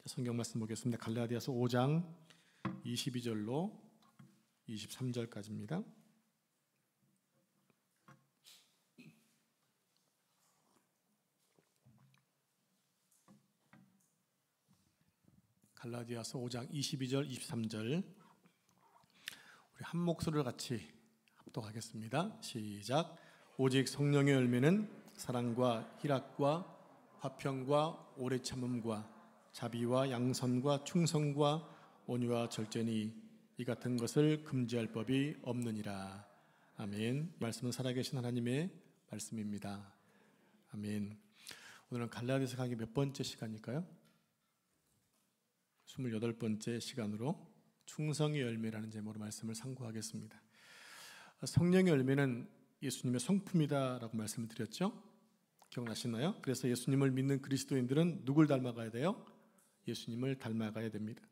성경 말씀 보겠습니다. 갈라디아서 5장 22절로 23절까지입니다. 갈라디아서 5장 22절 23절 우리 한 목소리를 같이 합독하겠습니다. 시작. 오직 성령의 열매는 사랑과 희락과 화평과 오래 참음과 자비와 양선과 충성과 온유와 절제니 이 같은 것을 금지할 법이 없느니라. 아멘. 말씀은 살아계신 하나님의 말씀입니다. 아멘. 오늘은 갈라디아서 강의 몇 번째 시간일까요? 28번째 시간으로 충성의 열매라는 제목으로 말씀을 상고하겠습니다. 성령의 열매는 예수님의 성품이다라고 말씀을 드렸죠? 기억나시나요? 그래서 예수님을 믿는 그리스도인들은 누굴 닮아가야 돼요? 예수님을 닮아가야 됩니다.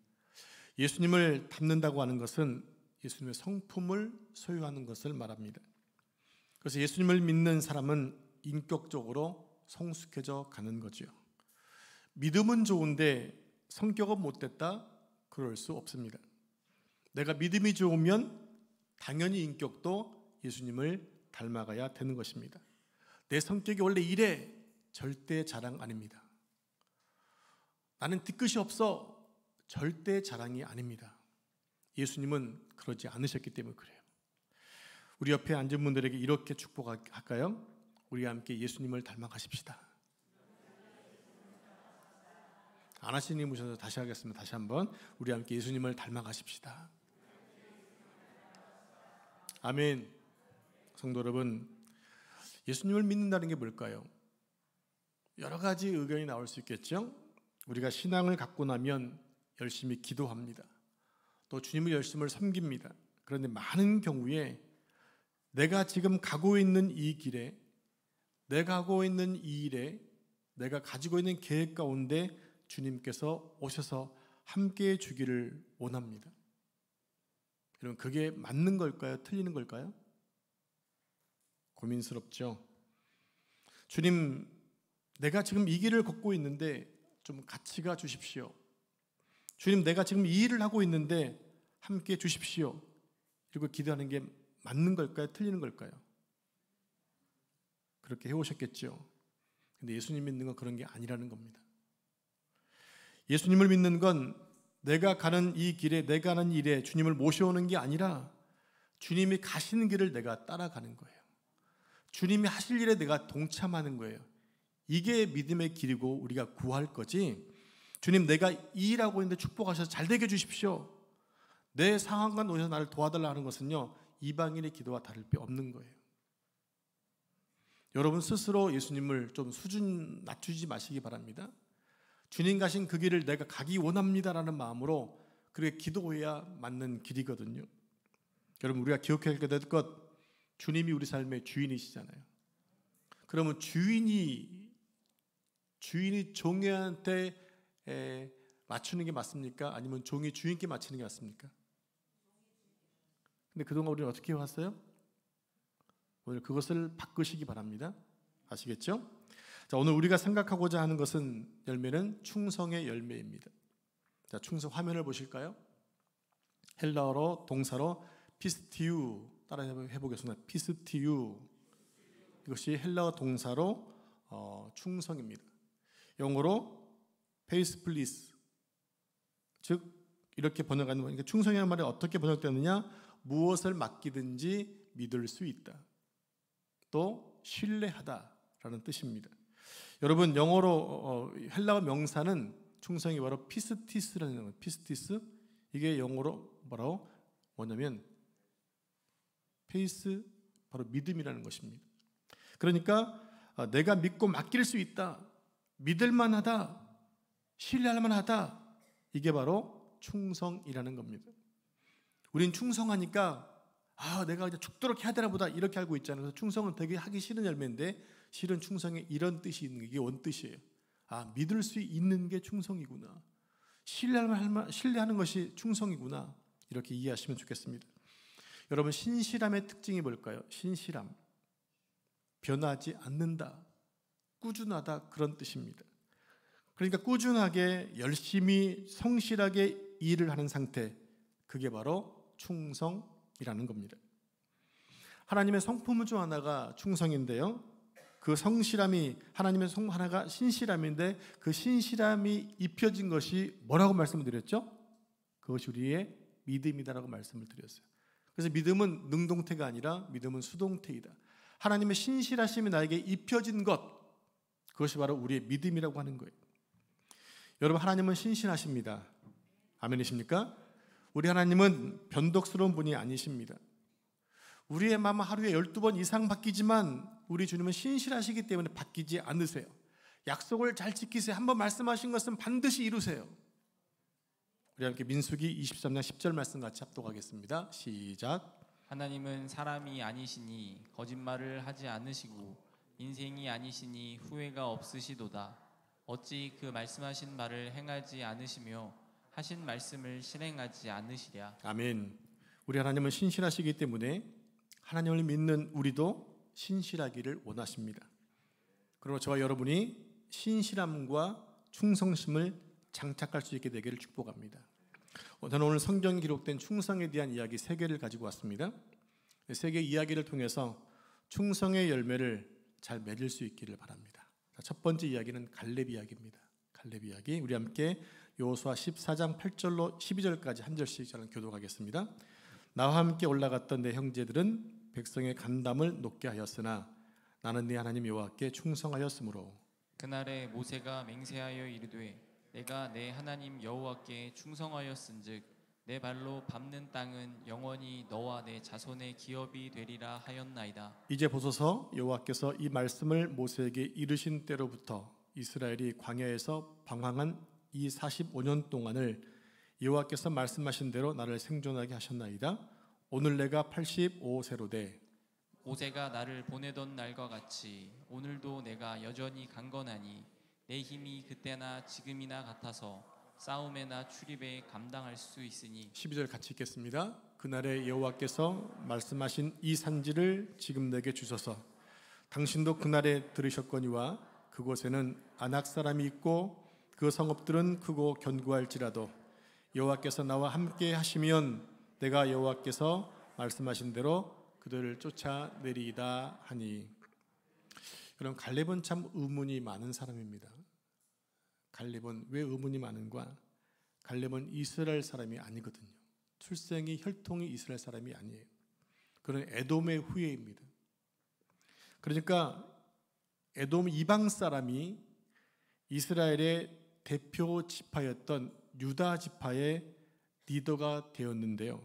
예수님을 닮는다고 하는 것은 예수님의 성품을 소유하는 것을 말합니다. 그래서 예수님을 믿는 사람은 인격적으로 성숙해져 가는 거죠. 믿음은 좋은데 성격은 못됐다? 그럴 수 없습니다. 내가 믿음이 좋으면 당연히 인격도 예수님을 닮아가야 되는 것입니다. 내 성격이 원래 이래 절대 자랑 아닙니다. 나는 뒤끝이 없어 절대 자랑이 아닙니다. 예수님은 그러지 않으셨기 때문에 그래요. 우리 옆에 앉은 분들에게 이렇게 축복할까요? 우리 함께 예수님을 닮아가십시다. 안 하시는 분이 오셔서 다시 하겠습니다. 다시 한번 우리 함께 예수님을 닮아가십시다. 아멘. 성도 여러분, 예수님을 믿는다는 게 뭘까요? 여러 가지 의견이 나올 수 있겠죠. 우리가 신앙을 갖고 나면 열심히 기도합니다. 또 주님을 열심히 섬깁니다. 그런데 많은 경우에 내가 지금 가고 있는 이 길에, 내가 하고 있는 이 일에, 내가 가지고 있는 계획 가운데 주님께서 오셔서 함께해 주기를 원합니다. 여러분, 그게 맞는 걸까요? 틀리는 걸까요? 고민스럽죠. 주님, 내가 지금 이 길을 걷고 있는데 좀 같이 가 주십시오. 주님, 내가 지금 이 일을 하고 있는데 함께 주십시오. 이러고 기도하는 게 맞는 걸까요? 틀리는 걸까요? 그렇게 해오셨겠죠. 근데 예수님 믿는 건 그런 게 아니라는 겁니다. 예수님을 믿는 건 내가 가는 이 길에, 내가 하는 일에 주님을 모셔오는 게 아니라 주님이 가시는 길을 내가 따라가는 거예요. 주님이 하실 일에 내가 동참하는 거예요. 이게 믿음의 길이고 우리가 구할 거지, 주님 내가 이 일하고 있는데 축복하셔서 잘 되게 해주십시오, 내 상황과 놓여서 나를 도와달라 하는 것은요, 이방인의 기도와 다를 바 없는 거예요. 여러분 스스로 예수님을 좀 수준 낮추지 마시기 바랍니다. 주님 가신 그 길을 내가 가기 원합니다라는 마음으로 그렇게 기도해야 맞는 길이거든요. 여러분, 우리가 기억해야 될 것, 주님이 우리 삶의 주인이시잖아요. 그러면 주인이 종한테 맞추는 게 맞습니까? 아니면 종이 주인께 맞추는 게 맞습니까? 근데 그동안 우리는 어떻게 해왔어요? 오늘 그것을 바꾸시기 바랍니다. 아시겠죠? 자, 오늘 우리가 생각하고자 하는 것은 열매는 충성의 열매입니다. 자, 충성 화면을 보실까요? 헬라어로 동사로 피스티유, 따라 해보겠습니다. 피스티유. 이것이 헬라어 동사로 충성입니다. 영어로 페이스 플리스, 즉 이렇게 번역하는 거니까, 충성이라는 말이 어떻게 번역되느냐? 무엇을 맡기든지 믿을 수 있다, 또 신뢰하다라는 뜻입니다. 여러분, 영어로 헬라어 명사는 충성이 바로 피스티스라는 거예요. 피스티스, 이게 영어로 뭐냐면 페이스, 바로 믿음이라는 것입니다. 그러니까 내가 믿고 맡길 수 있다, 믿을만하다, 신뢰할만하다, 이게 바로 충성이라는 겁니다. 우린 충성하니까 내가 이제 죽도록 해야 되나 보다 이렇게 알고 있잖아요. 그래서 충성은 되게 하기 싫은 열매인데 실은 충성에 이런 뜻이 있는 게, 이게 원뜻이에요. 믿을 수 있는 게 충성이구나, 신뢰하는 것이 충성이구나, 이렇게 이해하시면 좋겠습니다. 여러분, 신실함의 특징이 뭘까요? 신실함, 변하지 않는다, 꾸준하다, 그런 뜻입니다. 그러니까 꾸준하게 열심히 성실하게 일을 하는 상태, 그게 바로 충성이라는 겁니다. 하나님의 성품 중 하나가 충성인데요, 그 성실함이, 하나님의 성 하나가 신실함인데 그 신실함이 입혀진 것이 뭐라고 말씀을 드렸죠? 그것이 우리의 믿음이다라고 말씀을 드렸어요. 그래서 믿음은 능동태가 아니라 믿음은 수동태이다. 하나님의 신실하심이 나에게 입혀진 것, 그것이 바로 우리의 믿음이라고 하는 거예요. 여러분, 하나님은 신실하십니다. 아멘이십니까? 우리 하나님은 변덕스러운 분이 아니십니다. 우리의 마음 하루에 12번 이상 바뀌지만 우리 주님은 신실하시기 때문에 바뀌지 않으세요. 약속을 잘 지키세요. 한번 말씀하신 것은 반드시 이루세요. 우리 함께 민수기 23장 10절 말씀 같이 합독하겠습니다. 시작. 하나님은 사람이 아니시니 거짓말을 하지 않으시고 인생이 아니시니 후회가 없으시도다. 어찌 그 말씀하신 말을 행하지 않으시며 하신 말씀을 실행하지 않으시랴. 아멘. 우리 하나님은 신실하시기 때문에 하나님을 믿는 우리도 신실하기를 원하십니다. 그리고 저와 여러분이 신실함과 충성심을 장착할 수 있게 되기를 축복합니다. 저는 오늘 성경에 기록된 충성에 대한 이야기 3개를 가지고 왔습니다. 3개 이야기를 통해서 충성의 열매를 잘 맺을 수 있기를 바랍니다. 첫 번째 이야기는 갈렙 이야기입니다. 갈렙 이야기, 우리 함께 여호수아 14장 8절로 12절까지 한 절씩 저는 교독하겠습니다. 나와 함께 올라갔던 내 형제들은 백성의 간담을 높게 하였으나 나는 네 하나님 여호와께 충성하였으므로 그날에 모세가 맹세하여 이르되 내가 내 하나님 여호와께 충성하였은즉 내 발로 밟는 땅은 영원히 너와 내 자손의 기업이 되리라 하였나이다. 이제 보소서, 여호와께서 이 말씀을 모세에게 이르신 때로부터 이스라엘이 광야에서 방황한 이 45년 동안을 여호와께서 말씀하신 대로 나를 생존하게 하셨나이다. 오늘 내가 85세로 돼 모세가 나를 보내던 날과 같이 오늘도 내가 여전히 강건하니 내 힘이 그때나 지금이나 같아서 싸움에나 출입에 감당할 수 있으니. 12절 같이 읽겠습니다. 그날에 여호와께서 말씀하신 이 산지를 지금 내게 주소서. 당신도 그날에 들으셨거니와 그곳에는 아낙 사람이 있고 그 성읍들은 크고 견고할지라도 여호와께서 나와 함께 하시면 내가 여호와께서 말씀하신 대로 그들을 쫓아내리이다 하니. 그럼 갈렙은 참 의문이 많은 사람입니다. 갈렙은 왜 의문이 많은가? 갈렙은 이스라엘 사람이 아니거든요. 출생이 혈통이 이스라엘 사람이 아니에요. 그는 에돔의 후예입니다. 그러니까 에돔 이방 사람이 이스라엘의 대표 지파였던 유다 지파의 리더가 되었는데요.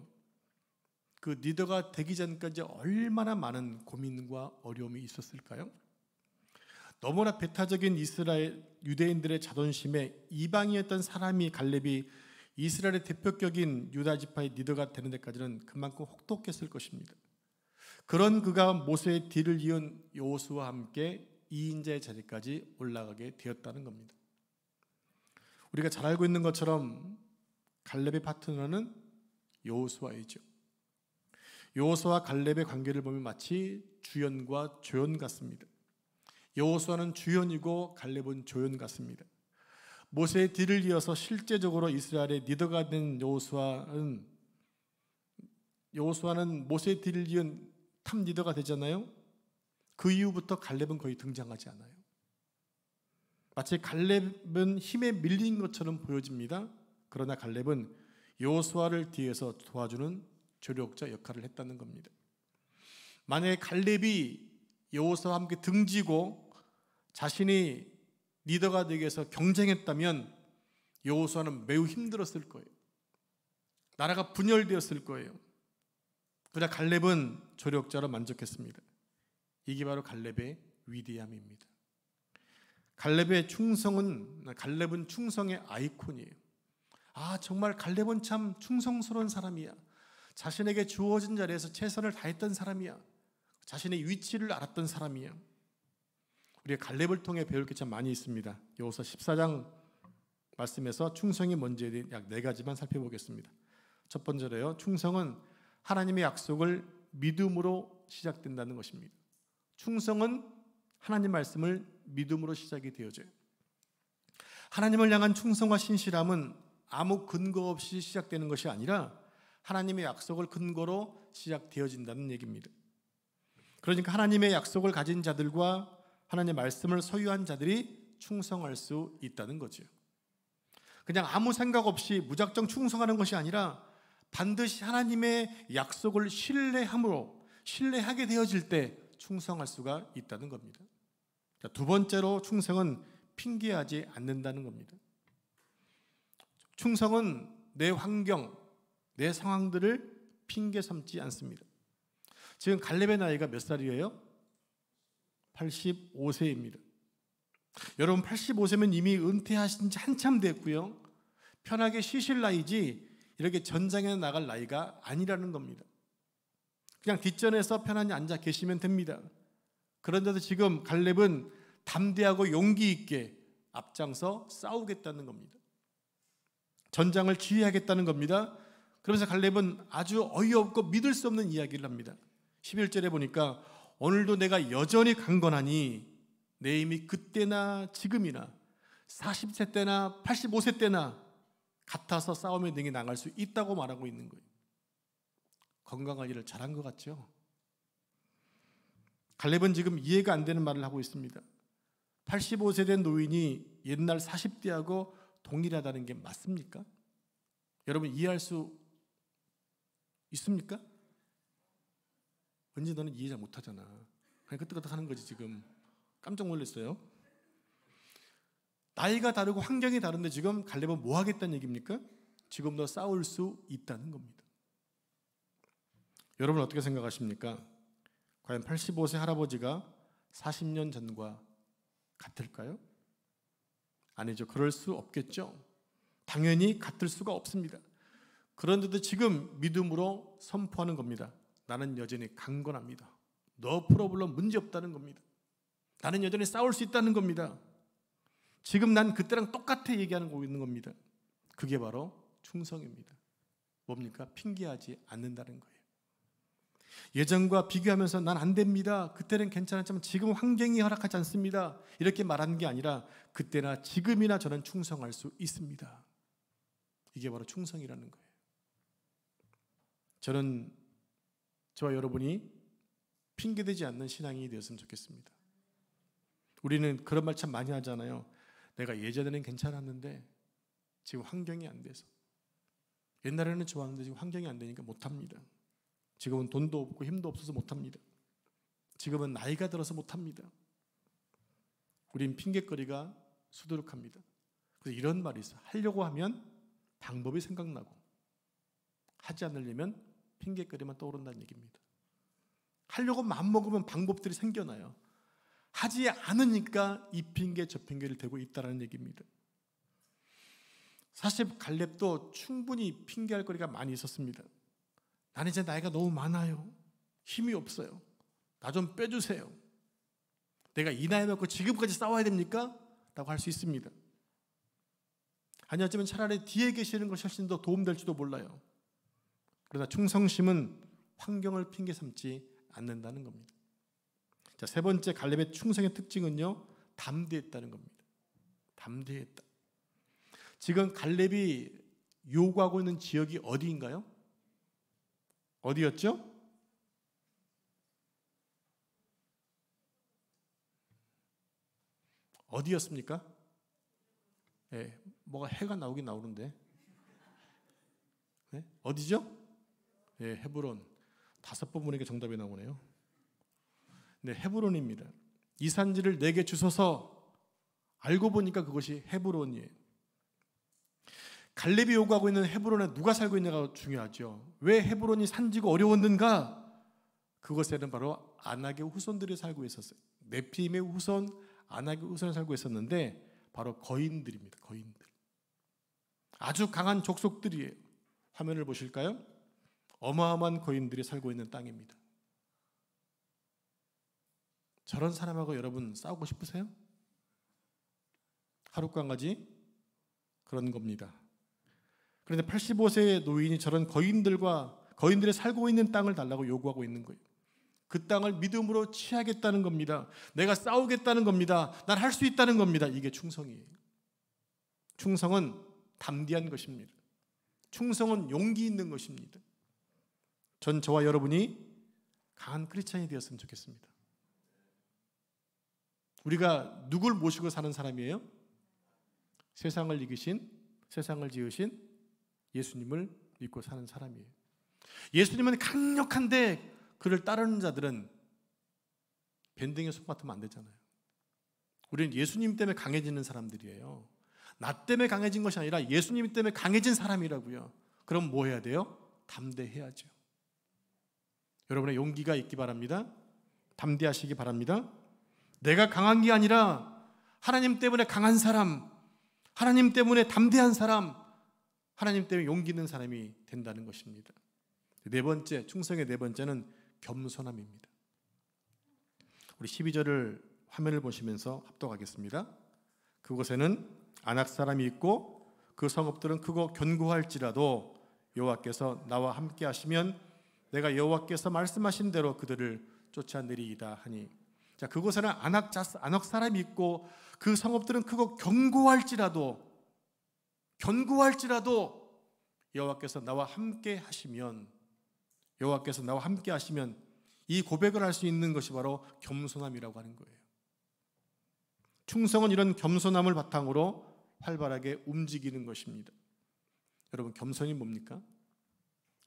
그 리더가 되기 전까지 얼마나 많은 고민과 어려움이 있었을까요? 너무나 배타적인 이스라엘 유대인들의 자존심에 이방이었던 사람이 갈렙이 이스라엘의 대표격인 유다 지파의 리더가 되는 데까지는 그만큼 혹독했을 것입니다. 그런 그가 모세의 뒤를 이은 여호수아와 함께 2인자의 자리까지 올라가게 되었다는 겁니다. 우리가 잘 알고 있는 것처럼 갈렙의 파트너는 여호수아이죠. 여호수아와 갈렙의 관계를 보면 마치 주연과 조연 같습니다. 여호수아는 주연이고 갈렙은 조연 같습니다. 모세의 뒤를 이어서 실제적으로 이스라엘의 리더가 된 여호수아는 모세의 뒤를 이은 탑 리더가 되잖아요. 그 이후부터 갈렙은 거의 등장하지 않아요. 마치 갈렙은 힘에 밀린 것처럼 보여집니다. 그러나 갈렙은 여호수아를 뒤에서 도와주는 조력자 역할을 했다는 겁니다. 만약에 갈렙이 여호수아와 함께 등지고 자신이 리더가 되기 위해서 경쟁했다면 여호수아는 매우 힘들었을 거예요. 나라가 분열되었을 거예요. 그러나 갈렙은 조력자로 만족했습니다. 이게 바로 갈렙의 위대함입니다. 갈렙은 충성의 아이콘이에요. 정말 갈렙은 참 충성스러운 사람이야. 자신에게 주어진 자리에서 최선을 다했던 사람이야. 자신의 위치를 알았던 사람이야. 우리가 갈렙을 통해 배울 게 참 많이 있습니다. 여호수아 14장 말씀에서 충성이 뭔지에 약 4가지만 살펴보겠습니다. 첫 번째로요, 충성은 하나님의 약속을 믿음으로 시작된다는 것입니다. 충성은 하나님 말씀을 믿음으로 시작이 되어져요. 하나님을 향한 충성과 신실함은 아무 근거 없이 시작되는 것이 아니라 하나님의 약속을 근거로 시작되어진다는 얘기입니다. 그러니까 하나님의 약속을 가진 자들과 하나님의 말씀을 소유한 자들이 충성할 수 있다는 거죠. 그냥 아무 생각 없이 무작정 충성하는 것이 아니라 반드시 하나님의 약속을 신뢰하게 되어질 때 충성할 수가 있다는 겁니다. 두 번째로 충성은 핑계하지 않는다는 겁니다. 충성은 내 환경, 내 상황들을 핑계 삼지 않습니다. 지금 갈렙의 나이가 몇 살이에요? 85세입니다. 여러분 85세면 이미 은퇴하신 지 한참 됐고요. 편하게 쉬실 나이지 이렇게 전장에 나갈 나이가 아니라는 겁니다. 그냥 뒷전에서 편안히 앉아 계시면 됩니다. 그런데도 지금 갈렙은 담대하고 용기 있게 앞장서 싸우겠다는 겁니다. 전장을 지휘하겠다는 겁니다. 그러면서 갈렙은 아주 어이없고 믿을 수 없는 이야기를 합니다. 11절에 보니까 오늘도 내가 여전히 강건하니 내 힘이 그때나 지금이나 40세 때나 85세 때나 같아서 싸움에 능히 나갈 수 있다고 말하고 있는 거예요. 건강한 일을 잘한 것 같죠? 갈렙은 지금 이해가 안 되는 말을 하고 있습니다. 85세 된 노인이 옛날 40대하고 동일하다는 게 맞습니까? 여러분 이해할 수 있습니까? 왠지 너는 이해 잘 못하잖아. 그냥 끄떡끄떡 하는 거지 지금. 깜짝 놀랐어요. 나이가 다르고 환경이 다른데 지금 갈렙은 뭐 하겠다는 얘기입니까? 지금도 싸울 수 있다는 겁니다. 여러분 어떻게 생각하십니까? 과연 85세 할아버지가 40년 전과 같을까요? 아니죠. 그럴 수 없겠죠. 당연히 같을 수가 없습니다. 그런데도 지금 믿음으로 선포하는 겁니다. 나는 여전히 강건합니다. 너 프로블럼 문제 없다는 겁니다. 나는 여전히 싸울 수 있다는 겁니다. 지금 난 그때랑 똑같아 얘기하고 있는 겁니다. 그게 바로 충성입니다. 뭡니까? 핑계하지 않는다는 거예요. 예전과 비교하면서 난 안 됩니다. 그때는 괜찮았지만 지금 환경이 허락하지 않습니다. 이렇게 말하는 게 아니라 그때나 지금이나 저는 충성할 수 있습니다. 이게 바로 충성이라는 거예요. 저는 저와 여러분이 핑계대지 않는 신앙이 되었으면 좋겠습니다. 우리는 그런 말 참 많이 하잖아요. 내가 예전에는 괜찮았는데 지금 환경이 안 돼서. 옛날에는 좋았는데 지금 환경이 안 되니까 못합니다. 지금은 돈도 없고 힘도 없어서 못합니다. 지금은 나이가 들어서 못합니다. 우린 핑계거리가 수두룩합니다. 그래서 이런 말이 있어요. 하려고 하면 방법이 생각나고 하지 않으려면 핑계거리만 떠오른다는 얘기입니다. 하려고 마음먹으면 방법들이 생겨나요. 하지 않으니까 이 핑계 저 핑계를 대고 있다는 얘기입니다. 사실 갈렙도 충분히 핑계할 거리가 많이 있었습니다. 나는 이제 나이가 너무 많아요. 힘이 없어요. 나 좀 빼주세요. 내가 이 나이 먹고 지금까지 싸워야 됩니까? 라고 할 수 있습니다. 아니었지만 차라리 뒤에 계시는 것이 훨씬 더 도움될지도 몰라요. 그러나 충성심은 환경을 핑계 삼지 않는다는 겁니다. 자, 세 번째 갈렙의 충성의 특징은요, 담대했다는 겁니다. 담대했다. 지금 갈렙이 요구하고 있는 지역이 어디인가요? 어디였죠? 어디였습니까? 네, 뭐가 해가 나오긴 나오는데. 네? 어디죠? 네, 헤브론. 5번 보니까 정답이 나오네요. 네, 헤브론입니다. 이 산지를 내게 주소서. 알고 보니까 그것이 헤브론이에요. 갈렙이 요구하고 있는 헤브론에 누가 살고 있냐가 중요하죠. 왜 헤브론이 산지고 어려웠는가? 그것에는 바로 아낙의 후손들이 살고 있었어요. 네피림의 후손, 아낙의 후손이 살고 있었는데 바로 거인들입니다. 거인들. 아주 강한 족속들이에요. 화면을 보실까요? 어마어마한 거인들이 살고 있는 땅입니다. 저런 사람하고 여러분 싸우고 싶으세요? 하룻과 한 가지 그런 겁니다. 그런데 85세의 노인이 저런 거인들이 살고 있는 땅을 달라고 요구하고 있는 거예요. 그 땅을 믿음으로 취하겠다는 겁니다. 내가 싸우겠다는 겁니다. 난 할 수 있다는 겁니다. 이게 충성이에요. 충성은 담대한 것입니다. 충성은 용기 있는 것입니다. 저와 여러분이 강한 크리스찬이 되었으면 좋겠습니다. 우리가 누굴 모시고 사는 사람이에요? 세상을 이기신, 세상을 지으신 예수님을 믿고 사는 사람이에요. 예수님은 강력한데 그를 따르는 자들은 밴댕이에 손 맡으면 안 되잖아요. 우리는 예수님 때문에 강해지는 사람들이에요. 나 때문에 강해진 것이 아니라 예수님 때문에 강해진 사람이라고요. 그럼 뭐 해야 돼요? 담대해야죠. 여러분의 용기가 있기 바랍니다. 담대하시기 바랍니다. 내가 강한 게 아니라 하나님 때문에 강한 사람, 하나님 때문에 담대한 사람, 하나님 때문에 용기 있는 사람이 된다는 것입니다. 네 번째, 충성의 네 번째는 겸손함입니다. 우리 12절을 화면을 보시면서 합독하겠습니다. 그곳에는 아낙 사람이 있고 그 성읍들은 크고 견고할지라도 여호와께서 나와 함께 하시면 내가 여호와께서 말씀하신 대로 그들을 쫓아내리이다 하니, 자, 그곳에는 아낙 사람이 있고 그 성읍들은 크고 견고할지라도 여호와께서 나와 함께 하시면, 여호와께서 나와 함께 하시면 이 고백을 할 수 있는 것이 바로 겸손함이라고 하는 거예요. 충성은 이런 겸손함을 바탕으로 활발하게 움직이는 것입니다. 여러분, 겸손이 뭡니까?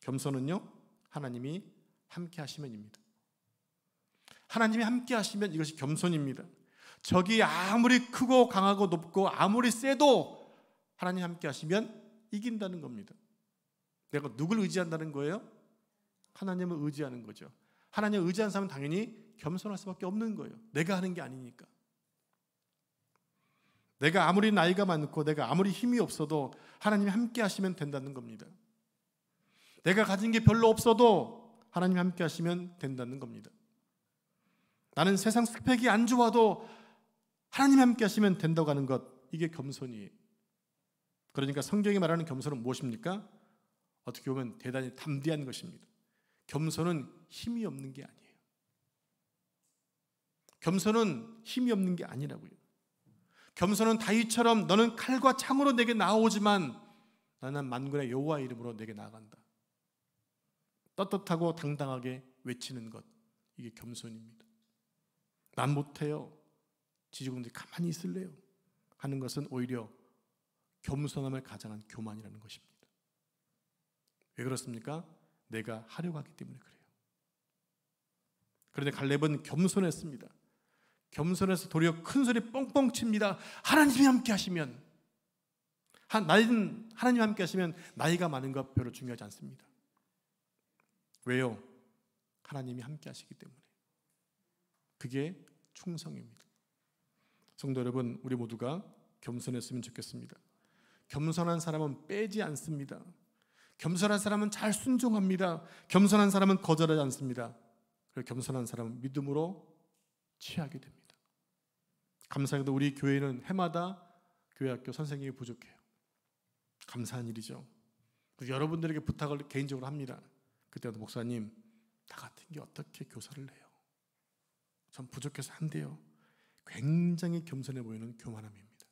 겸손은요, 하나님이 함께 하시면입니다. 하나님이 함께 하시면 이것이 겸손입니다. 적이 아무리 크고 강하고 높고 아무리 세도 하나님 함께 하시면 이긴다는 겁니다. 내가 누굴 의지한다는 거예요? 하나님을 의지하는 거죠. 하나님을 의지하는 사람은 당연히 겸손할 수밖에 없는 거예요. 내가 하는 게 아니니까. 내가 아무리 나이가 많고 내가 아무리 힘이 없어도 하나님이 함께 하시면 된다는 겁니다. 내가 가진 게 별로 없어도 하나님이 함께 하시면 된다는 겁니다. 나는 세상 스펙이 안 좋아도 하나님이 함께 하시면 된다고 하는 것, 이게 겸손이에요. 그러니까 성경이 말하는 겸손은 무엇입니까? 어떻게 보면 대단히 담대한 것입니다. 겸손은 힘이 없는 게 아니에요. 겸손은 힘이 없는 게 아니라고요. 겸손은 다윗처럼 너는 칼과 창으로 내게 나오지만 나는 만군의 여호와 이름으로 내게 나아간다. 떳떳하고 당당하게 외치는 것, 이게 겸손입니다. 난 못해요, 지지군들이 가만히 있을래요 하는 것은 오히려 겸손함을 가장한 교만이라는 것입니다. 왜 그렇습니까? 내가 하려고 하기 때문에 그래요. 그런데 갈렙은 겸손했습니다. 겸손해서 도리어 큰 소리 뻥뻥 칩니다. 하나님이 함께 하시면, 나이는 하나님이 함께 하시면 나이가 많은 것 별로 중요하지 않습니다. 왜요? 하나님이 함께 하시기 때문에. 그게 충성입니다. 성도 여러분, 우리 모두가 겸손했으면 좋겠습니다. 겸손한 사람은 빼지 않습니다. 겸손한 사람은 잘 순종합니다. 겸손한 사람은 거절하지 않습니다. 그리고 겸손한 사람은 믿음으로 취하게 됩니다. 감사하게도 우리 교회는 해마다 교회학교 선생님이 부족해요. 감사한 일이죠. 여러분들에게 부탁을 개인적으로 합니다. 그때도 목사님, 나 같은 게 어떻게 교사를 해요? 전 부족해서 안 돼요. 굉장히 겸손해 보이는 교만함입니다.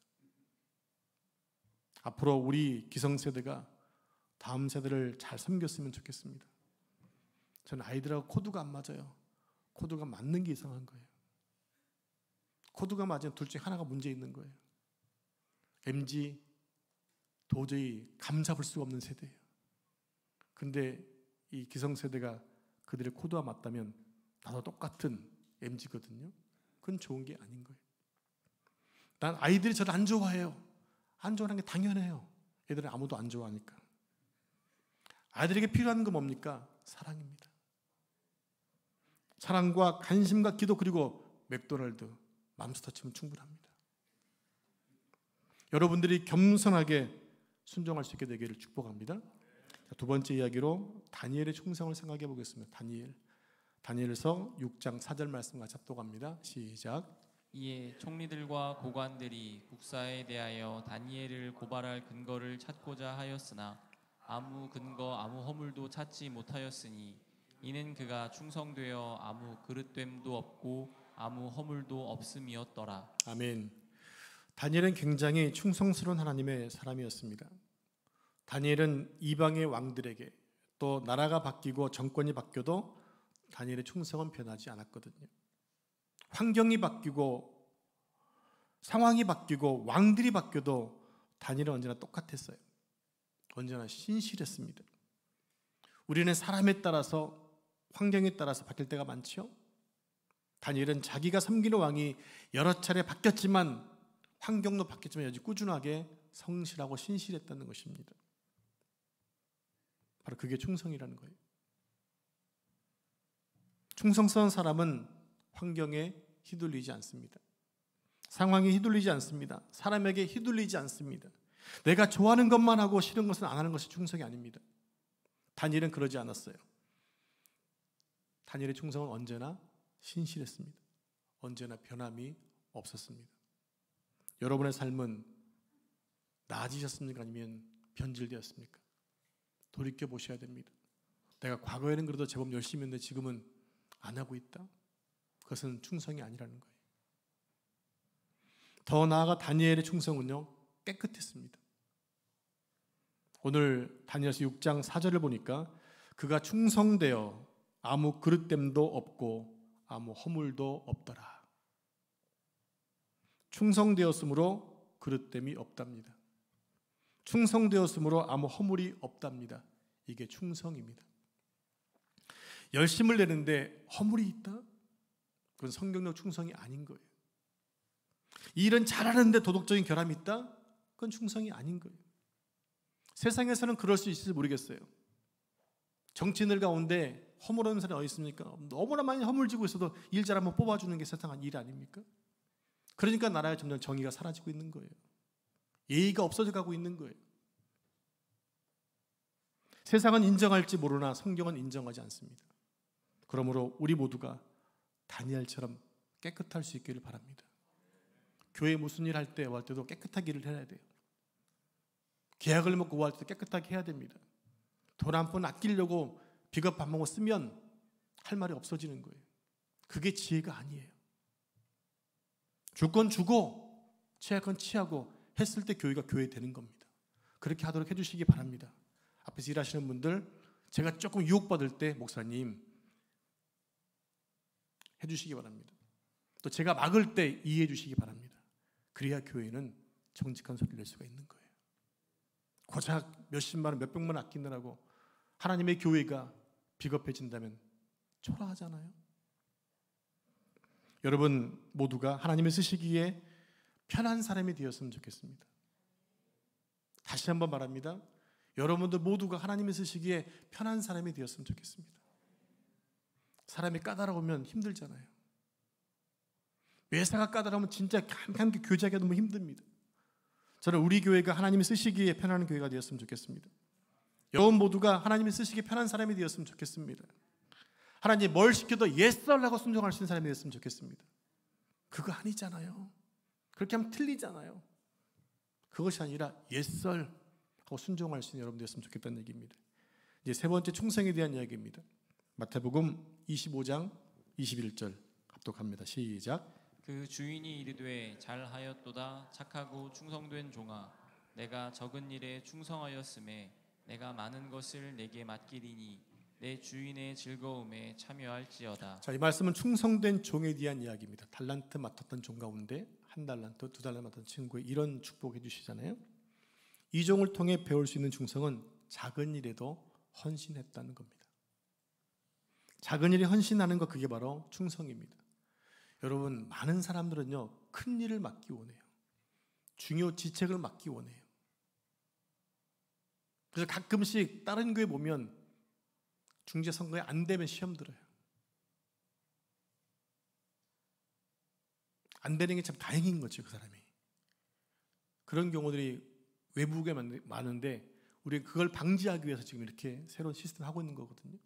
앞으로 우리 기성세대가 다음 세대를 잘 섬겼으면 좋겠습니다. 저는 아이들하고 코드가 안 맞아요. 코드가 맞는 게 이상한 거예요. 코드가 맞으면 둘 중에 하나가 문제 있는 거예요. MZ 도저히 감잡을 수가 없는 세대예요. 근데 이 기성세대가 그들의 코드와 맞다면 나도 똑같은 MZ거든요. 그건 좋은 게 아닌 거예요. 난 아이들이 저를 안 좋아해요. 안 좋아하는 게 당연해요. 애들은 아무도 안 좋아하니까. 아이들에게 필요한 건 뭡니까? 사랑입니다. 사랑과 관심과 기도, 그리고 맥도날드, 맘스터치면 충분합니다. 여러분들이 겸손하게 순종할 수 있게 되기를 축복합니다. 두 번째 이야기로 다니엘의 충성을 생각해 보겠습니다. 다니엘서 6장 4절 말씀 같이 합독합니다. 시작. 이에 총리들과 고관들이 국사에 대하여 다니엘을 고발할 근거를 찾고자 하였으나 아무 근거 아무 허물도 찾지 못하였으니 이는 그가 충성되어 아무 그릇됨도 없고 아무 허물도 없음이었더라. 아멘. 다니엘은 굉장히 충성스러운 하나님의 사람이었습니다. 다니엘은 이방의 왕들에게 또 나라가 바뀌고 정권이 바뀌어도 다니엘의 충성은 변하지 않았거든요. 환경이 바뀌고 상황이 바뀌고 왕들이 바뀌어도 다니엘은 언제나 똑같았어요. 언제나 신실했습니다. 우리는 사람에 따라서 환경에 따라서 바뀔 때가 많죠. 다니엘은 자기가 섬기는 왕이 여러 차례 바뀌었지만 환경도 바뀌었지만 여전히 꾸준하게 성실하고 신실했다는 것입니다. 바로 그게 충성이라는 거예요. 충성스러운 사람은 환경에 휘둘리지 않습니다. 상황에 휘둘리지 않습니다. 사람에게 휘둘리지 않습니다. 내가 좋아하는 것만 하고 싫은 것은 안 하는 것이 충성이 아닙니다. 다니엘은 그러지 않았어요. 다니엘의 충성은 언제나 신실했습니다. 언제나 변함이 없었습니다. 여러분의 삶은 나아지셨습니까? 아니면 변질되었습니까? 돌이켜 보셔야 됩니다. 내가 과거에는 그래도 제법 열심히 했는데 지금은 안 하고 있다. 그것은 충성이 아니라는 거예요. 더 나아가 다니엘의 충성은요, 깨끗했습니다. 오늘 다니엘서 6장 4절을 보니까 그가 충성되어 아무 그릇됨도 없고 아무 허물도 없더라. 충성되었으므로 그릇됨이 없답니다. 충성되었으므로 아무 허물이 없답니다. 이게 충성입니다. 열심을 내는데 허물이 있다? 그건 성경적 충성이 아닌 거예요. 이 일은 잘하는데 도덕적인 결함이 있다? 그건 충성이 아닌 거예요. 세상에서는 그럴 수 있을지 모르겠어요. 정치인들 가운데 허물 없는 사람이 어디 있습니까? 너무나 많이 허물지고 있어도 일 잘하면 뽑아주는 게 세상 일 아닙니까? 그러니까 나라에 점점 정의가 사라지고 있는 거예요. 예의가 없어져 가고 있는 거예요. 세상은 인정할지 모르나 성경은 인정하지 않습니다. 그러므로 우리 모두가 다니엘처럼 깨끗할 수 있기를 바랍니다. 교회 무슨 일 할 때 할 때도 깨끗하게 일을 해야 돼요. 계약을 맺고 구할 때도 깨끗하게 해야 됩니다. 돈 한 푼 아끼려고 비겁 밥 먹고 쓰면 할 말이 없어지는 거예요. 그게 지혜가 아니에요. 줄 건 주고 취할 건 취하고 했을 때 교회가 교회 되는 겁니다. 그렇게 하도록 해주시기 바랍니다. 앞에서 일하시는 분들, 제가 조금 유혹받을 때 목사님 해주시기 바랍니다. 또 제가 막을 때 이해해 주시기 바랍니다. 그래야 교회는 정직한 소리를 낼 수가 있는 거예요. 고작 몇십만 원, 몇백만 원 아끼느라고 하나님의 교회가 비겁해진다면 초라하잖아요. 여러분 모두가 하나님의 쓰시기에 편한 사람이 되었으면 좋겠습니다. 다시 한번 말합니다. 여러분들 모두가 하나님의 쓰시기에 편한 사람이 되었으면 좋겠습니다. 사람이 까다로우면 힘들잖아요. 매사가 까다로우면 진짜 함께 교제하기가 너무 힘듭니다. 저는 우리 교회가 하나님이 쓰시기에 편한 교회가 되었으면 좋겠습니다. 여러분 모두가 하나님이 쓰시기에 편한 사람이 되었으면 좋겠습니다. 하나님 뭘 시켜도 yes 하고 순종할 수 있는 사람이 되었으면 좋겠습니다. 그거 아니잖아요. 그렇게 하면 틀리잖아요. 그것이 아니라 yes 하고 순종할 수 있는 여러분 되었으면 좋겠다는 얘기입니다. 이제 세 번째 충성에 대한 이야기입니다. 마태복음 25장 21절 합독합니다. 시작. 그 주인이 이르되 잘하였도다 착하고 충성된 종아 내가 적은 일에 충성하였음에 내가 많은 것을 내게 맡기리니 내 주인의 즐거움에 참여할지어다. 자, 이 말씀은 충성된 종에 대한 이야기입니다. 달란트 맡았던 종 가운데 한 달란트, 두 달란트 맡았던 친구에 이런 축복해 주시잖아요. 이 종을 통해 배울 수 있는 충성은 작은 일에도 헌신했다는 겁니다. 작은 일에 헌신하는 것, 그게 바로 충성입니다. 여러분, 많은 사람들은요 큰 일을 맡기 원해요. 중요 지책을 맡기 원해요. 그래서 가끔씩 다른 교회 보면 중재선거에 안 되면 시험 들어요. 안 되는 게 참 다행인 거죠, 그 사람이. 그런 경우들이 외국에 많은데 우리는 그걸 방지하기 위해서 지금 이렇게 새로운 시스템을 하고 있는 거거든요.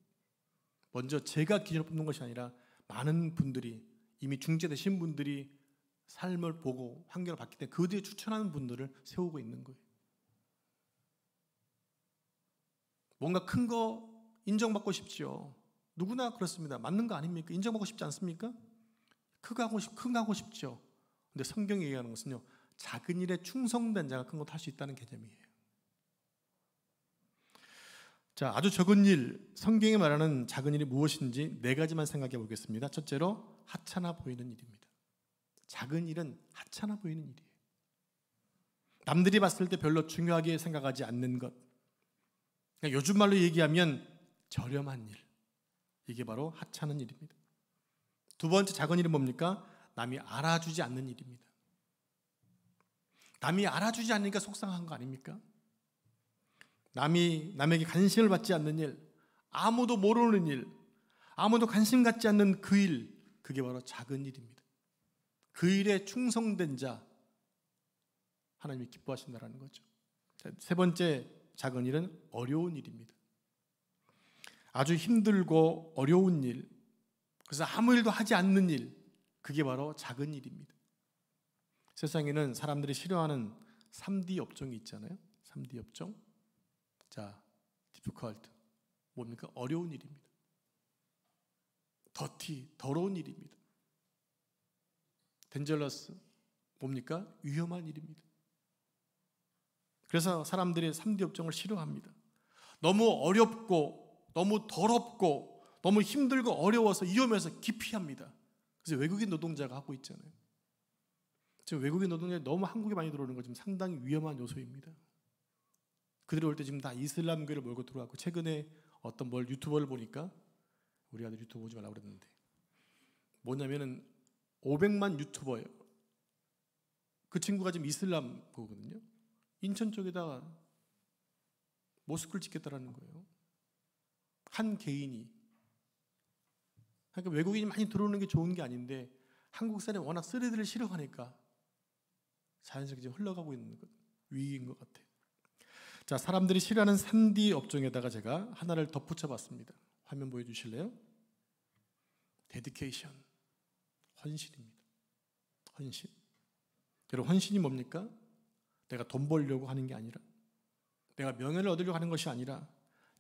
먼저 제가 기준을 뽑는 것이 아니라 많은 분들이, 이미 중재되신 분들이 삶을 보고 환경을 봤기 때문에 그들이 추천하는 분들을 세우고 있는 거예요. 뭔가 큰 거 인정받고 싶지요. 누구나 그렇습니다. 맞는 거 아닙니까? 인정받고 싶지 않습니까? 큰 거 하고 싶죠. 근데 성경이 얘기하는 것은요, 작은 일에 충성된 자가 큰 것도 할 수 있다는 개념이에요. 자, 아주 적은 일, 성경이 말하는 작은 일이 무엇인지 네 가지만 생각해 보겠습니다. 첫째로 하찮아 보이는 일입니다. 작은 일은 하찮아 보이는 일이에요. 남들이 봤을 때 별로 중요하게 생각하지 않는 것. 그러니까 요즘 말로 얘기하면 저렴한 일. 이게 바로 하찮은 일입니다. 두 번째 작은 일은 뭡니까? 남이 알아주지 않는 일입니다. 남이 알아주지 않으니까 속상한 거 아닙니까? 남에게 관심을 받지 않는 일, 아무도 모르는 일, 아무도 관심 갖지 않는 그 일, 그게 바로 작은 일입니다. 그 일에 충성된 자, 하나님이 기뻐하신다는 거죠. 세 번째 작은 일은 어려운 일입니다. 아주 힘들고 어려운 일, 그래서 아무 일도 하지 않는 일, 그게 바로 작은 일입니다. 세상에는 사람들이 싫어하는 3D 업종이 있잖아요. 3D 업종. 자, difficult, 뭡니까? 어려운 일입니다. 더러운 일입니다. dangerous, 뭡니까? 위험한 일입니다. 그래서 사람들이 3D 업종을 싫어합니다. 너무 어렵고 너무 더럽고 너무 힘들고 어려워서 위험해서 기피합니다. 그래서 외국인 노동자가 하고 있잖아요. 지금 외국인 노동자들이 너무 한국에 많이 들어오는 거 지금 상당히 위험한 요소입니다. 그들이 올 때 지금 다 이슬람교를 몰고 들어왔고, 최근에 어떤 유튜버를 보니까, 우리 아들 유튜브 보지 말라고 그랬는데, 뭐냐면은 500만 유튜버예요. 그 친구가 지금 이슬람교거든요. 인천 쪽에다가 모스크를 짓겠다라는 거예요. 한 개인이. 그러니까 외국인이 많이 들어오는 게 좋은 게 아닌데 한국 사람이 워낙 쓰레기를 싫어하니까 자연스럽게 지금 흘러가고 있는 것, 위기인 것 같아요. 자, 사람들이 싫어하는 3D 업종에다가 제가 하나를 덧붙여 봤습니다. 화면 보여주실래요? 데디케이션, 헌신입니다. 헌신. 여러분, 헌신이 뭡니까? 내가 돈 벌려고 하는 게 아니라, 내가 명예를 얻으려고 하는 것이 아니라,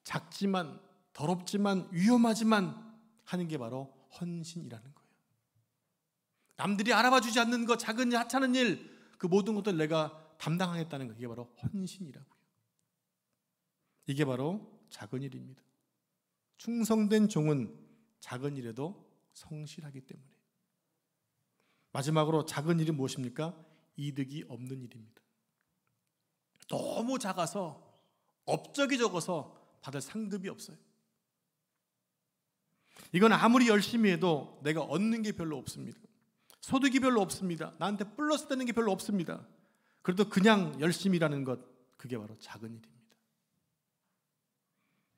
작지만 더럽지만 위험하지만 하는 게 바로 헌신이라는 거예요. 남들이 알아봐 주지 않는 것, 작은 일, 하찮은 일, 그 모든 것들 내가 담당하겠다는 것, 이게 바로 헌신이라고요. 이게 바로 작은 일입니다. 충성된 종은 작은 일에도 성실하기 때문에. 마지막으로 작은 일이 무엇입니까? 이득이 없는 일입니다. 너무 작아서, 업적이 적어서 받을 상급이 없어요. 이건 아무리 열심히 해도 내가 얻는 게 별로 없습니다. 소득이 별로 없습니다. 나한테 플러스 되는 게 별로 없습니다. 그래도 그냥 열심히 일하는 것, 그게 바로 작은 일입니다.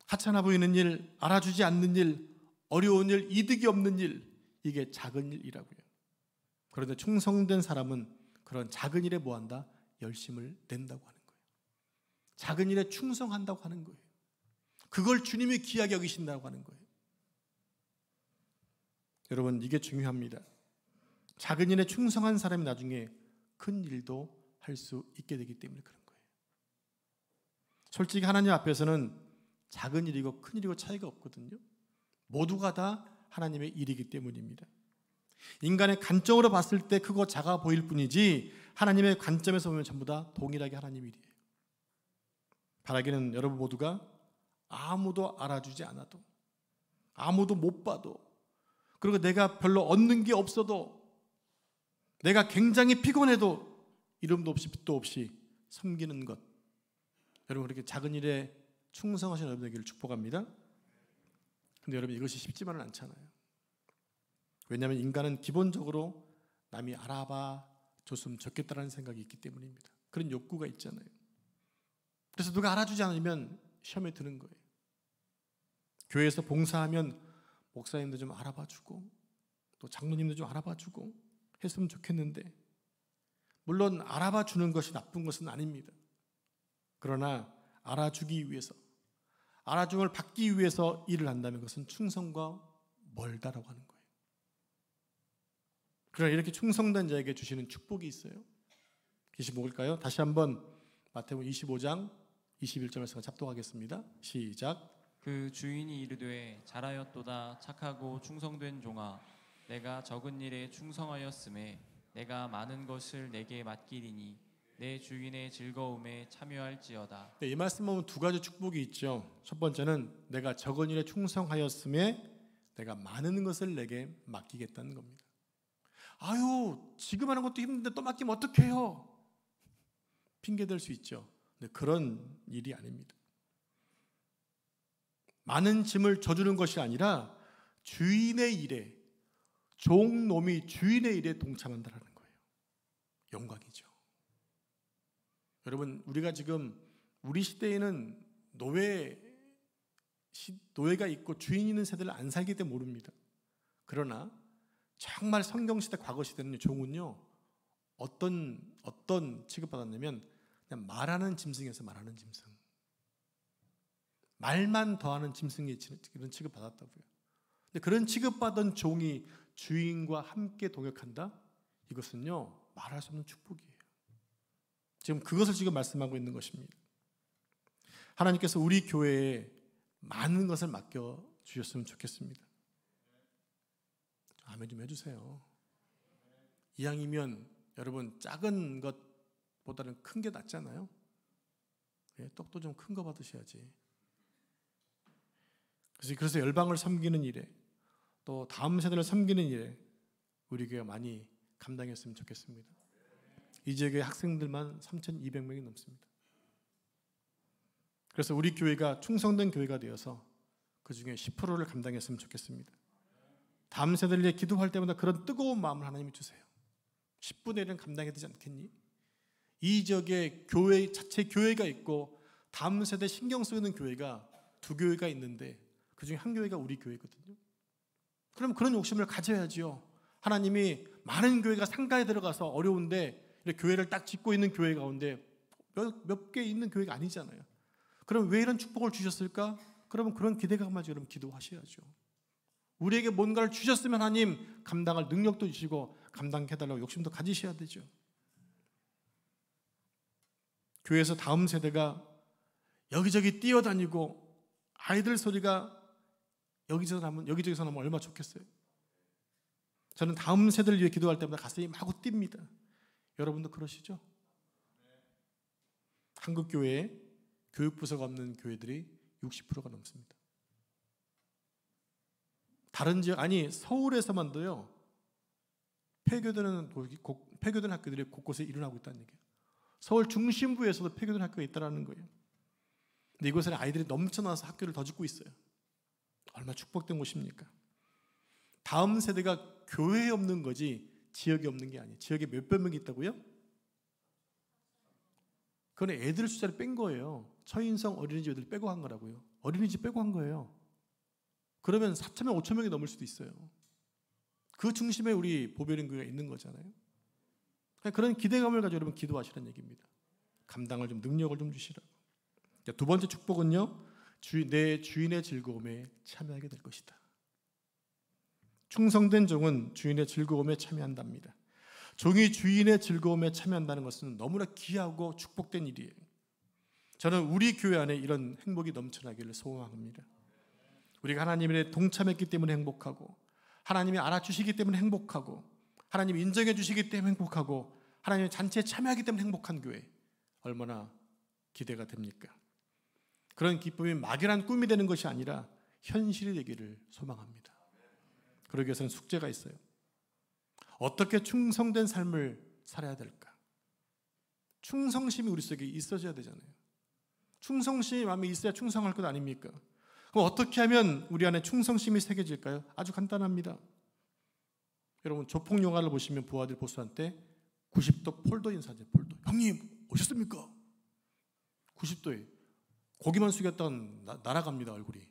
하찮아 보이는 일, 알아주지 않는 일, 어려운 일, 이득이 없는 일, 이게 작은 일이라고요. 그런데 충성된 사람은 그런 작은 일에 뭐한다? 열심을 낸다고 하는 거예요. 작은 일에 충성한다고 하는 거예요. 그걸 주님이 귀하게 여기신다고 하는 거예요. 여러분, 이게 중요합니다. 작은 일에 충성한 사람이 나중에 큰 일도 할 수 있게 되기 때문에 그런 거예요. 솔직히 하나님 앞에서는 작은 일이고 큰 일이고 차이가 없거든요. 모두가 다 하나님의 일이기 때문입니다. 인간의 관점으로 봤을 때 크고 작아 보일 뿐이지 하나님의 관점에서 보면 전부 다 동일하게 하나님 일이에요. 바라기는 여러분 모두가 아무도 알아주지 않아도, 아무도 못 봐도, 그리고 내가 별로 얻는 게 없어도, 내가 굉장히 피곤해도 이름도 없이 빛도 없이 섬기는 것, 여러분 그렇게 작은 일에 충성하신 여러분 되기를 축복합니다. 근데 여러분, 이것이 쉽지만은 않잖아요. 왜냐하면 인간은 기본적으로 남이 알아봐 줬으면 좋겠다는 생각이 있기 때문입니다. 그런 욕구가 있잖아요. 그래서 누가 알아주지 않으면 시험에 드는 거예요. 교회에서 봉사하면 목사님도 좀 알아봐주고 또 장로님도 좀 알아봐주고 했으면 좋겠는데, 물론 알아봐주는 것이 나쁜 것은 아닙니다. 그러나 알아주기 위해서, 알아줌을 받기 위해서 일을 한다면 그것은 충성과 멀다라고 하는 거예요. 그러나 이렇게 충성된 자에게 주시는 축복이 있어요. 그것이 뭘까요? 다시 한번 마태복음 25장 21절에서 잡독하겠습니다. 시작. 그 주인이 이르되 잘하였도다 착하고 충성된 종아, 내가 적은 일에 충성하였음에 내가 많은 것을 내게 맡기리니 내 주인의 즐거움에 참여할지어다. 이 말씀 보면 두 가지 축복이 있죠. 첫 번째는 내가 적은 일에 충성하였음에 내가 많은 것을 내게 맡기겠다는 겁니다. 아유, 지금 하는 것도 힘든데 또 맡기면 어떡해요? 핑계댈 수 있죠. 근데 그런 일이 아닙니다. 많은 짐을 져주는 것이 아니라 주인의 일에, 종놈이 주인의 일에 동참한다는 거예요. 영광이죠. 여러분, 우리가 지금 우리 시대에는 노예가 있고 주인 있는 세대를 안 살기 때문에 모릅니다. 그러나 정말 성경시대, 과거시대는 종은요, 어떤 취급받았냐면 그냥 말하는 짐승에서 말하는 짐승, 말만 더하는 짐승의 그런 취급받았다고요. 근데 그런 취급받은 종이 주인과 함께 동역한다? 이것은요, 말할 수 없는 축복이에요. 지금 그것을 지금 말씀하고 있는 것입니다. 하나님께서 우리 교회에 많은 것을 맡겨주셨으면 좋겠습니다. 아멘 좀 해주세요. 이왕이면 여러분 작은 것보다는 큰 게 낫잖아요. 떡도 좀 큰 거 받으셔야지. 그래서 열방을 섬기는 일에, 또 다음 세대를 섬기는 일에 우리 교회가 많이 감당했으면 좋겠습니다. 이 지역의 학생들만 3,200명이 넘습니다. 그래서 우리 교회가 충성된 교회가 되어서 그 중에 10%를 감당했으면 좋겠습니다. 다음 세대를 위해 기도할 때마다 그런 뜨거운 마음을 하나님이 주세요. 10분의 1은 감당해야 되지 않겠니? 이 지역에 교회 자체 교회가 있고 다음 세대 신경 쓰이는 교회가 두 교회가 있는데 그 중에 한 교회가 우리 교회거든요. 그럼 그런 욕심을 가져야지요. 하나님이 많은 교회가 상가에 들어가서 어려운데 교회를 딱 짓고 있는 교회 가운데 몇 개 있는 교회가 아니잖아요. 그럼 왜 이런 축복을 주셨을까? 그러면 그런 기대감을 가지고 여러분 기도하셔야죠. 우리에게 뭔가를 주셨으면 하나님 감당할 능력도 주시고 감당해달라고 욕심도 가지셔야 되죠. 교회에서 다음 세대가 여기저기 뛰어다니고 아이들 소리가 여기저기서 나면 얼마나 좋겠어요. 저는 다음 세대를 위해 기도할 때마다 가슴이 마구 뜁니다. 여러분도 그러시죠? 한국 교회에 교육부서가 없는 교회들이 60%가 넘습니다. 다른 지역, 서울에서만도요, 폐교되는 학교들이 곳곳에 일어나고 있다는 얘기예요. 서울 중심부에서도 폐교되는 학교가 있다는 거예요. 근데 이곳에 아이들이 넘쳐나서 학교를 더 짓고 있어요. 얼마나 축복된 곳입니까? 다음 세대가 교회에 없는 거지 지역에 없는 게 아니에요. 지역에 몇백 명이 있다고요? 그건 애들 숫자를 뺀 거예요. 처인성 어린이집 애들 빼고 한 거라고요. 어린이집 빼고 한 거예요. 그러면 4,000명, 5,000명이 넘을 수도 있어요. 그 중심에 우리 보배린 교회가 있는 거잖아요. 그런 기대감을 가지고 여러분 기도하시라는 얘기입니다. 감당할 좀 능력을 좀 주시라고. 두 번째 축복은요, 내 주인의 즐거움에 참여하게 될 것이다. 충성된 종은 주인의 즐거움에 참여한답니다. 종이 주인의 즐거움에 참여한다는 것은 너무나 귀하고 축복된 일이에요. 저는 우리 교회 안에 이런 행복이 넘쳐나기를 소원합니다. 우리가 하나님에 동참했기 때문에 행복하고, 하나님이 알아주시기 때문에 행복하고, 하나님이 인정해 주시기 때문에 행복하고, 하나님의 잔치에 참여하기 때문에 행복한 교회, 얼마나 기대가 됩니까? 그런 기쁨이 막연한 꿈이 되는 것이 아니라 현실이 되기를 소망합니다. 그러기 위해서는 숙제가 있어요. 어떻게 충성된 삶을 살아야 될까? 충성심이 우리 속에 있어져야 되잖아요. 충성심이 마음에 있어야 충성할 것 아닙니까? 그럼 어떻게 하면 우리 안에 충성심이 새겨질까요? 아주 간단합니다. 여러분, 조폭 영화를 보시면 부하들 보스한테 90도 폴더 인사하죠. 폴더. 형님 오셨습니까? 90도에 고기만 숙였던 날아갑니다. 얼굴이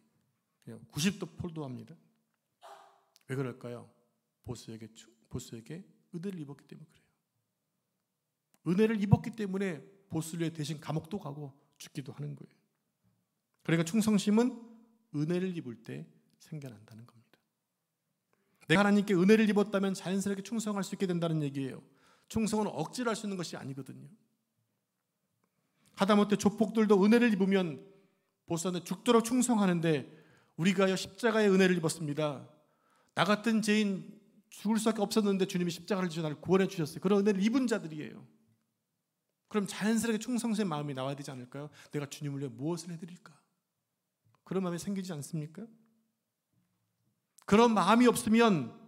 90도 폴더합니다. 왜 그럴까요? 보스에게 은혜를 입었기 때문에 그래요. 은혜를 입었기 때문에 보스를 위해 대신 감옥도 가고 죽기도 하는 거예요. 그러니까 충성심은 은혜를 입을 때 생겨난다는 겁니다. 내가 하나님께 은혜를 입었다면 자연스럽게 충성할 수 있게 된다는 얘기예요. 충성은 억지로 할 수 있는 것이 아니거든요. 하다못해 조폭들도 은혜를 입으면 보스한테 죽도록 충성하는데, 우리가요 십자가의 은혜를 입었습니다. 나 같은 죄인 죽을 수밖에 없었는데 주님이 십자가를 지셔 나를 구원해 주셨어요. 그런 은혜를 입은 자들이에요. 그럼 자연스럽게 충성스러운 마음이 나와야 되지 않을까요? 내가 주님을 위해 무엇을 해드릴까? 그런 마음이 생기지 않습니까? 그런 마음이 없으면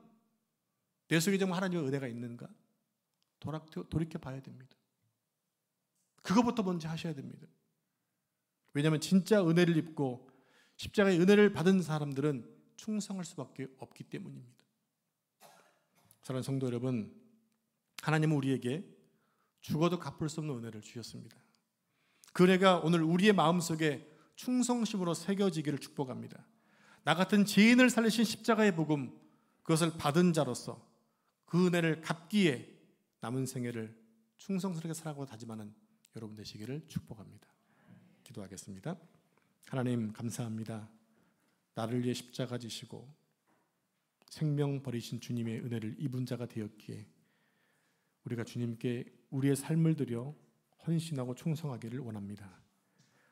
내 속에 정말 하나님의 은혜가 있는가? 돌이켜 봐야 됩니다. 그것부터 먼저 하셔야 됩니다. 왜냐하면 진짜 은혜를 입고 십자가의 은혜를 받은 사람들은 충성할 수밖에 없기 때문입니다. 사랑하는 성도 여러분, 하나님은 우리에게 죽어도 갚을 수 없는 은혜를 주셨습니다. 그 은혜가 오늘 우리의 마음속에 충성심으로 새겨지기를 축복합니다. 나 같은 죄인을 살리신 십자가의 복음, 그것을 받은 자로서 그 은혜를 갚기에 남은 생애를 충성스럽게 살아가고 다짐하는 여러분 되시기를 축복합니다. 기도하겠습니다. 하나님 감사합니다. 나를 위해 십자가 지시고 생명 버리신 주님의 은혜를 입은 자가 되었기에 우리가 주님께 우리의 삶을 들여 헌신하고 충성하기를 원합니다.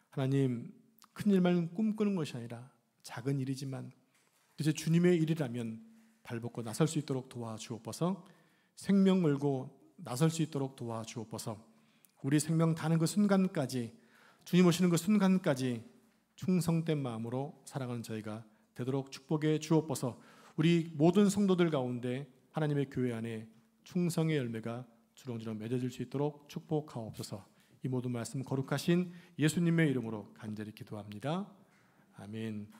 하나님, 큰 일만 꿈꾸는 것이 아니라 작은 일이지만 이제 주님의 일이라면 발벗고 나설 수 있도록 도와주옵소서. 생명 걸고 나설 수 있도록 도와주옵소서. 우리 생명 다는 그 순간까지, 주님 오시는 그 순간까지 충성된 마음으로 살아가는 저희가 되도록 축복해 주옵소서. 우리 모든 성도들 가운데 하나님의 교회 안에 충성의 열매가 주렁주렁 맺어질 수 있도록 축복하옵소서. 이 모든 말씀 거룩하신 예수님의 이름으로 간절히 기도합니다. 아멘.